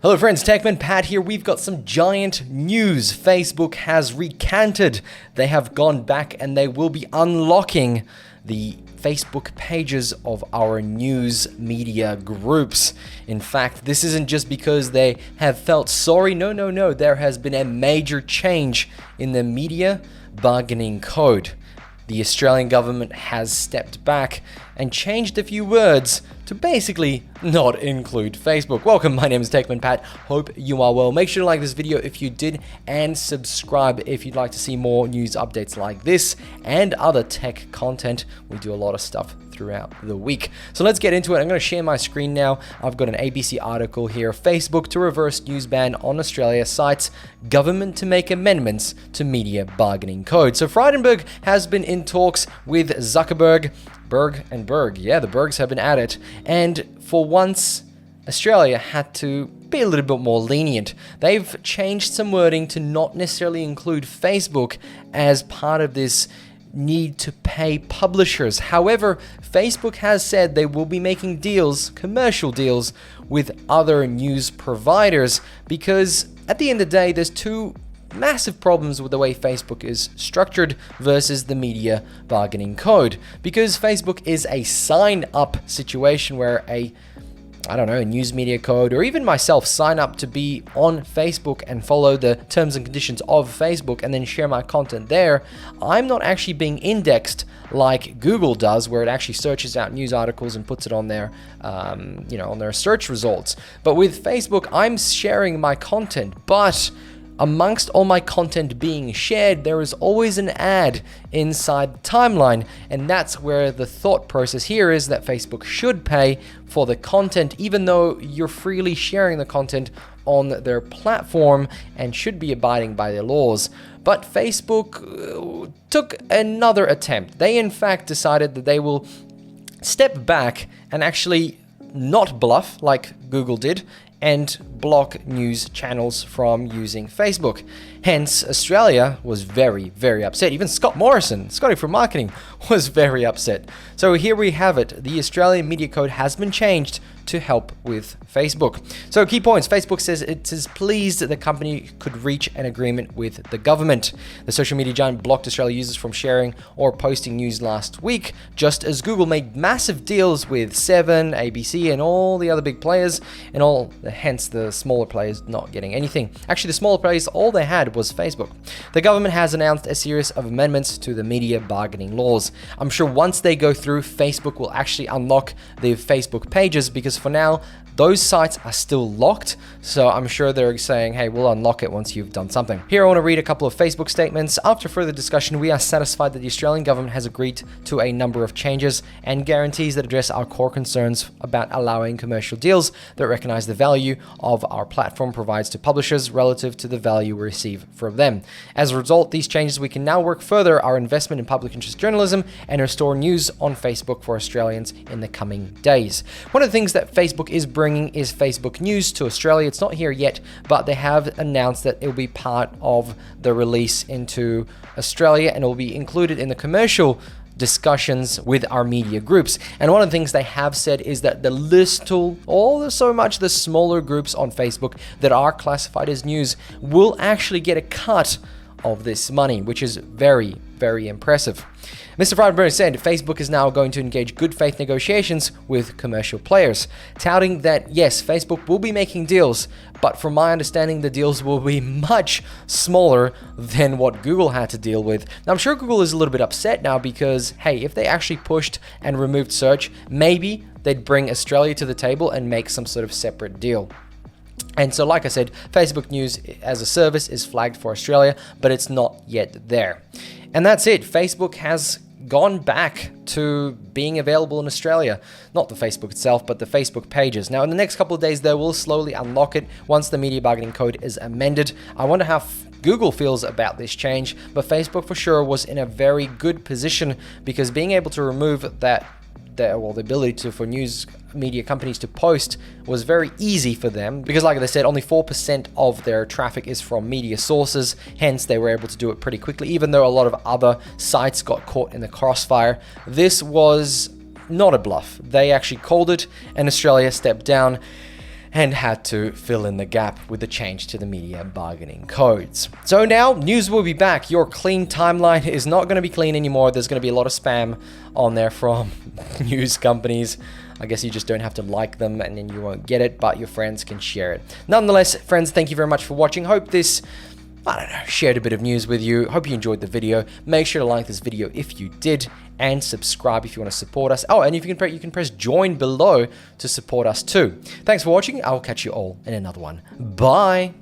Hello friends, Techman Pat here. We've got some giant news. Facebook has recanted. They have gone back and they will be unlocking the Facebook pages of our news media groups. In fact, this isn't just because they have felt sorry. No. There has been a major change in the media bargaining code. The Australian government has stepped back and changed a few words to basically not include Facebook. Welcome, my name is Techman Pat. Hope you are well. Make sure to like this video if you did and subscribe if you'd like to see more news updates like this and other tech content. We do a lot of stuff throughout the week. So let's get into it. I'm going to share my screen now. I've got an ABC article here. Facebook to reverse news ban on Australia cites government to make amendments to media bargaining code. So Frydenberg has been in talks with Zuckerberg. Yeah, the Bergs have been at it. And for once, Australia had to be a little bit more lenient. They've changed some wording to not necessarily include Facebook as part of this need to pay publishers. However, Facebook has said they will be making deals, commercial deals, with other news providers because at the end of the day, there's two massive problems with the way Facebook is structured versus the media bargaining code. Because Facebook is a sign-up situation where a news media code, or even myself sign up to be on Facebook and follow the terms and conditions of Facebook and then share my content there, I'm not actually being indexed like Google does, where it actually searches out news articles and puts it on their, on their search results. But with Facebook, I'm sharing my content, but amongst all my content being shared, there is always an ad inside the timeline, and that's where the thought process here is that Facebook should pay for the content, even though you're freely sharing the content on their platform and should be abiding by their laws. But Facebook took another attempt. They in fact decided that they will step back and actually not bluff like Google did and block news channels from using Facebook. Hence, Australia was very, very upset. Even Scott Morrison, Scotty from marketing, was very upset. So here we have it. The Australian media code has been changed to help with Facebook. So key points. Facebook says it is pleased that the company could reach an agreement with the government. The social media giant blocked Australian users from sharing or posting news last week, just as Google made massive deals with Seven, ABC, and all the other big players, and hence the smaller players not getting anything. Actually, the smaller players, all they had was Facebook. The government has announced a series of amendments to the media bargaining laws. I'm sure once they go through, Facebook will actually unlock the Facebook pages, because for now, those sites are still locked, so I'm sure they're saying, hey, we'll unlock it once you've done something. Here I want to read a couple of Facebook statements. After further discussion, we are satisfied that the Australian government has agreed to a number of changes and guarantees that address our core concerns about allowing commercial deals that recognize the value of our platform provides to publishers relative to the value we receive from them. As a result, these changes, we can now work further our investment in public interest journalism and restore news on Facebook for Australians in the coming days. One of the things that Facebook is bringing is Facebook News to Australia. It's not here yet, but they have announced that it will be part of the release into Australia and it will be included in the commercial discussions with our media groups. And one of the things they have said is that the the smaller groups on Facebook that are classified as news will actually get a cut of this money, which is very, very impressive. Mr. Frydenberg said Facebook is now going to engage good faith negotiations with commercial players, touting that yes, Facebook will be making deals, but from my understanding, the deals will be much smaller than what Google had to deal with. Now, I'm sure Google is a little bit upset now because, hey, if they actually pushed and removed search, maybe they'd bring Australia to the table and make some sort of separate deal. And so, like I said, Facebook News as a service is flagged for Australia, but it's not yet there. And that's it. Facebook has gone back to being available in Australia. Not the Facebook itself, but the Facebook pages. Now, in the next couple of days, they will slowly unlock it once the media bargaining code is amended. I wonder how Google feels about this change, but Facebook for sure was in a very good position because being able to remove the ability for news media companies to post was very easy for them because, like I said, only 4% of their traffic is from media sources. Hence, they were able to do it pretty quickly, even though a lot of other sites got caught in the crossfire. This was not a bluff. They actually called it, and Australia stepped down. and had to fill in the gap with the change to the media bargaining codes. So now news will be back. Your clean timeline is not going to be clean anymore. There's going to be a lot of spam on there from news companies. I guess you just don't have to like them and then you won't get it, but your friends can share it. Nonetheless, friends, thank you very much for watching. Hope this, I don't know, shared a bit of news with you. Hope you enjoyed the video. Make sure to like this video if you did, and subscribe if you want to support us. Oh, and if you can press join below to support us too. Thanks for watching. I will catch you all in another one. Bye.